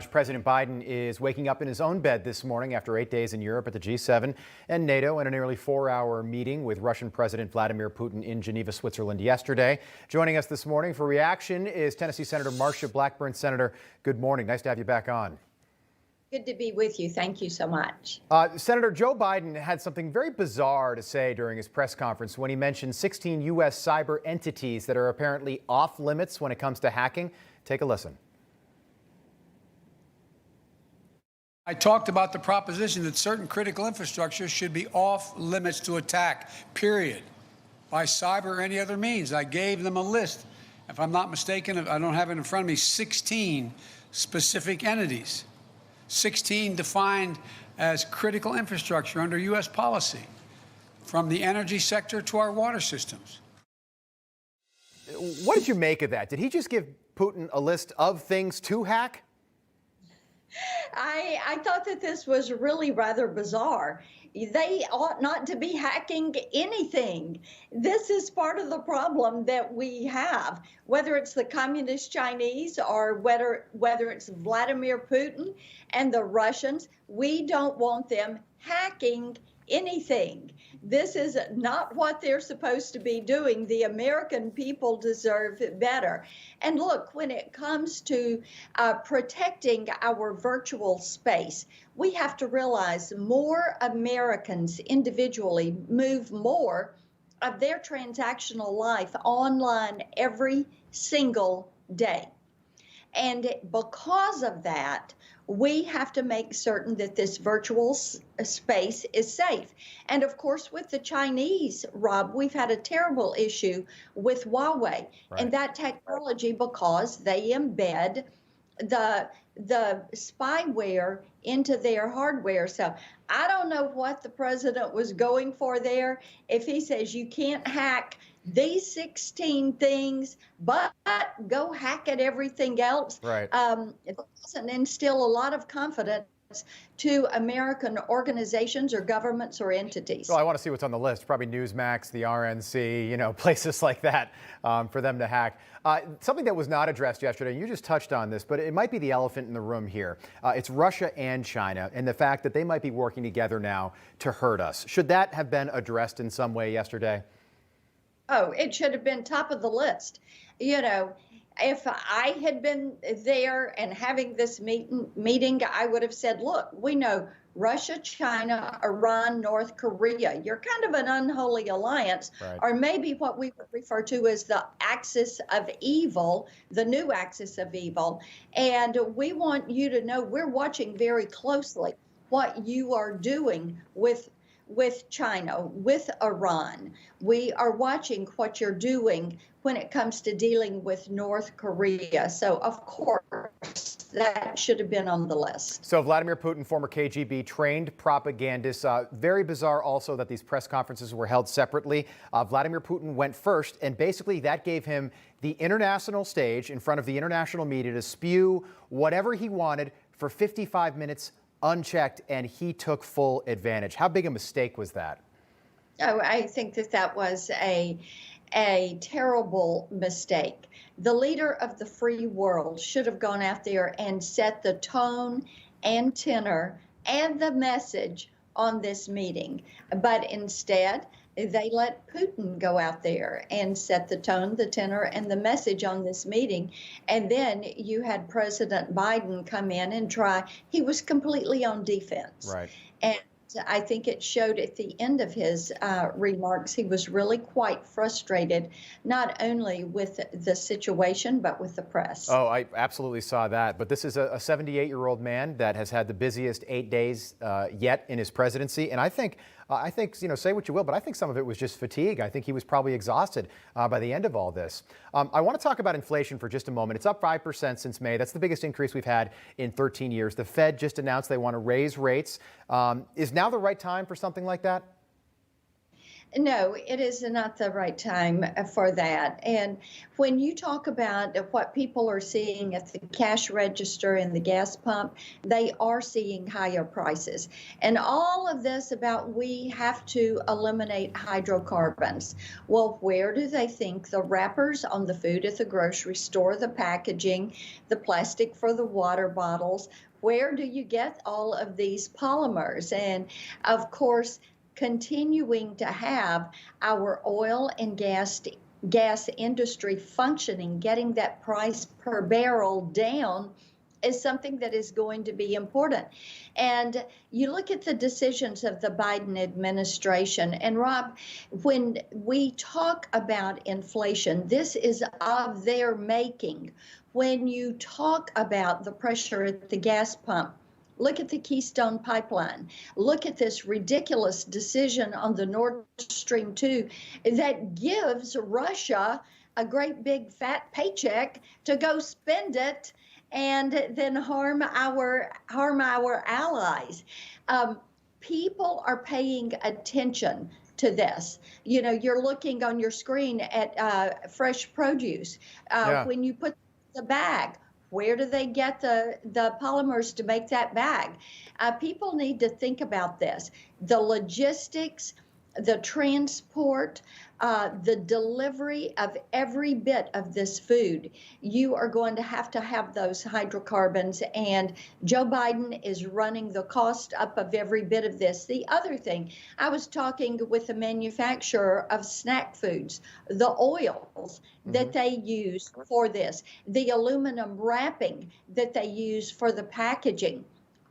President Biden is waking up in his own bed this morning after 8 days in Europe at the G7 and NATO and a nearly 4-hour meeting with Russian President Vladimir Putin in Geneva, Switzerland yesterday. Joining us this morning for reaction is Tennessee Senator Marsha Blackburn. Senator, good morning. Nice to have you back on. Good to be with you. Thank you so much. Senator, Joe Biden had something very bizarre to say during his press conference when he mentioned 16 U.S. cyber entities that are apparently off limits when it comes to hacking. Take a listen. I talked about the proposition that certain critical infrastructure should be off limits to attack, period, by cyber or any other means. I gave them a list. If I'm not mistaken, I don't have it in front of me, 16 specific entities, 16 defined as critical infrastructure under U.S. policy, from the energy sector to our water systems. What did you make of that? Did he just give Putin a list of things to hack? I thought that this was really rather bizarre. They ought not to be hacking anything. This is part of the problem that we have, whether it's the communist Chinese or whether it's Vladimir Putin and the Russians. We don't want them hacking anything. This is not what they're supposed to be doing. The American people deserve better. And look, when it comes to protecting our virtual space, we have to realize more Americans individually move more of their transactional life online every single day. And because of that, we have to make certain that this virtual space is safe. And of course, with the Chinese, Rob, we've had a terrible issue with Huawei and that technology because they embed the spyware into their hardware. So I don't know what the president was going for there. If he says you can't hack these 16 things, but go hack at everything else, it doesn't instill a lot of confidence to American organizations or governments or entities. Well, I want to see what's on the list. Probably Newsmax, the RNC, places like that for them to hack. Something that was not addressed yesterday, you just touched on this, but it might be the elephant in the room here. It's Russia and China and the fact that they might be working together now to hurt us. Should that have been addressed in some way yesterday? Oh, it should have been top of the list. If I had been there and having this meeting, I would have said, look, we know Russia, China, Iran, North Korea, you're kind of an unholy alliance, or maybe what we would refer to as the axis of evil, the new axis of evil. And we want you to know we're watching very closely what you are doing with China, with Iran. We are watching what you're doing when it comes to dealing with North Korea. So, of course, that should have been on the list. So Vladimir Putin, former KGB trained propagandist. Very bizarre also that these press conferences were held separately. Vladimir Putin went first, and basically that gave him the international stage in front of the international media to spew whatever he wanted for 55 minutes unchecked, and he took full advantage. How big a mistake was that? Oh, I think that was a terrible mistake. The leader of the free world should have gone out there and set the tone and tenor and the message on this meeting. But instead, they let Putin go out there and set the tone, the tenor, and the message on this meeting. And then you had President Biden come in and try. He was completely on defense. And I think it showed at the end of his remarks, he was really quite frustrated, not only with the situation, but with the press. Oh, I absolutely saw that. But this is a 78-year-old man that has had the busiest 8 days yet in his presidency. And I think, say what you will, but I think some of it was just fatigue. I think he was probably exhausted by the end of all this. I want to talk about inflation for just a moment. It's up 5% since May. That's the biggest increase we've had in 13 years. The Fed just announced they want to raise rates. Is now the right time for something like that? No, it is not the right time for that. And when you talk about what people are seeing at the cash register and the gas pump, they are seeing higher prices. And all of this about we have to eliminate hydrocarbons. Well, where do they think the wrappers on the food at the grocery store, the packaging, the plastic for the water bottles, where do you get all of these polymers? And of course, continuing to have our oil and gas industry functioning, getting that price per barrel down is something that is going to be important. And you look at the decisions of the Biden administration, and Rob, when we talk about inflation, this is of their making. When you talk about the pressure at the gas pump, look at the Keystone Pipeline. Look at this ridiculous decision on the Nord Stream 2 that gives Russia a great big fat paycheck to go spend it and then harm our allies. People are paying attention to this. You know, you're looking on your screen at fresh produce. When you put the bag, where do they get the polymers to make that bag? People need to think about this. The logistics, the transport, the delivery of every bit of this food, you are going to have those hydrocarbons, and Joe Biden is running the cost up of every bit of this. The other thing, I was talking with a manufacturer of snack foods, the oils that they use for this, the aluminum wrapping that they use for the packaging.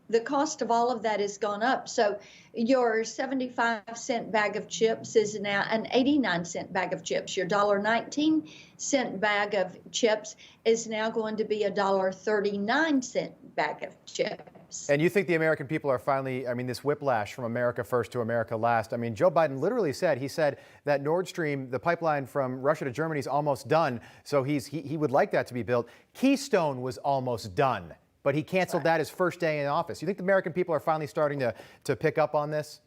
The cost of all of that has gone up. So your 75-cent bag of chips is now an 89-cent bag of chips. Your $1.19 bag of chips is now going to be a $1.39 bag of chips. And you think the American people are finally, I mean, this whiplash from America first to America last. I mean, Joe Biden literally said, he said that Nord Stream, the pipeline from Russia to Germany, is almost done. So he would like that to be built. Keystone was almost done, but he canceled that his first day in office. You think the American people are finally starting to pick up on this?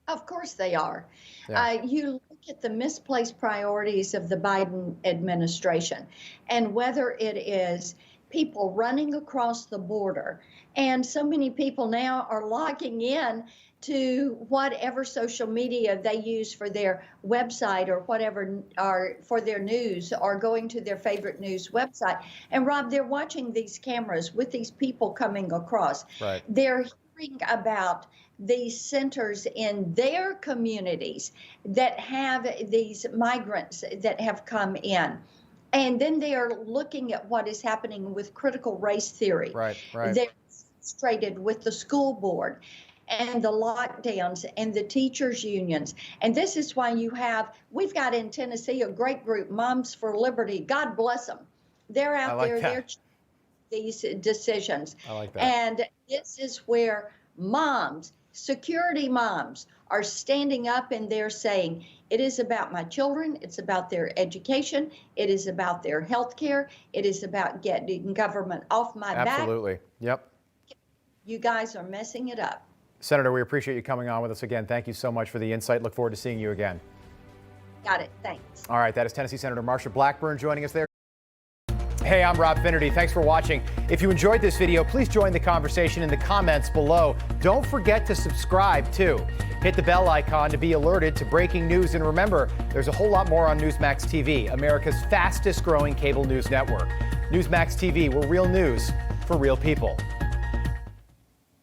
Of course they are. Yeah. You look at the misplaced priorities of the Biden administration, and whether it is people running across the border, and so many people now are logging in to whatever social media they use for their website or whatever, or for their news, or going to their favorite news website. And Rob, they're watching these cameras with these people coming across. Right. They're hearing about these centers in their communities that have these migrants that have come in. And then they are looking at what is happening with critical race theory. Right. They're frustrated with the school board and the lockdowns and the teachers unions. And this is why we've got in Tennessee a great group, Moms for Liberty. God bless them. They're out there, they're these decisions. I like that. And this is where moms, security moms, are standing up and they're saying, it is about my children, it's about their education, it is about their health care, it is about getting government off my back. Absolutely. Yep. You guys are messing it up. Senator, we appreciate you coming on with us again. Thank you so much for the insight. Look forward to seeing you again. Got it. Thanks. All right, that is Tennessee Senator Marsha Blackburn joining us there. Hey, I'm Rob Finnerty. Thanks for watching. If you enjoyed this video, please join the conversation in the comments below. Don't forget to subscribe, too. Hit the bell icon to be alerted to breaking news. And remember, there's a whole lot more on Newsmax TV, America's fastest growing cable news network. Newsmax TV, we're real news for real people.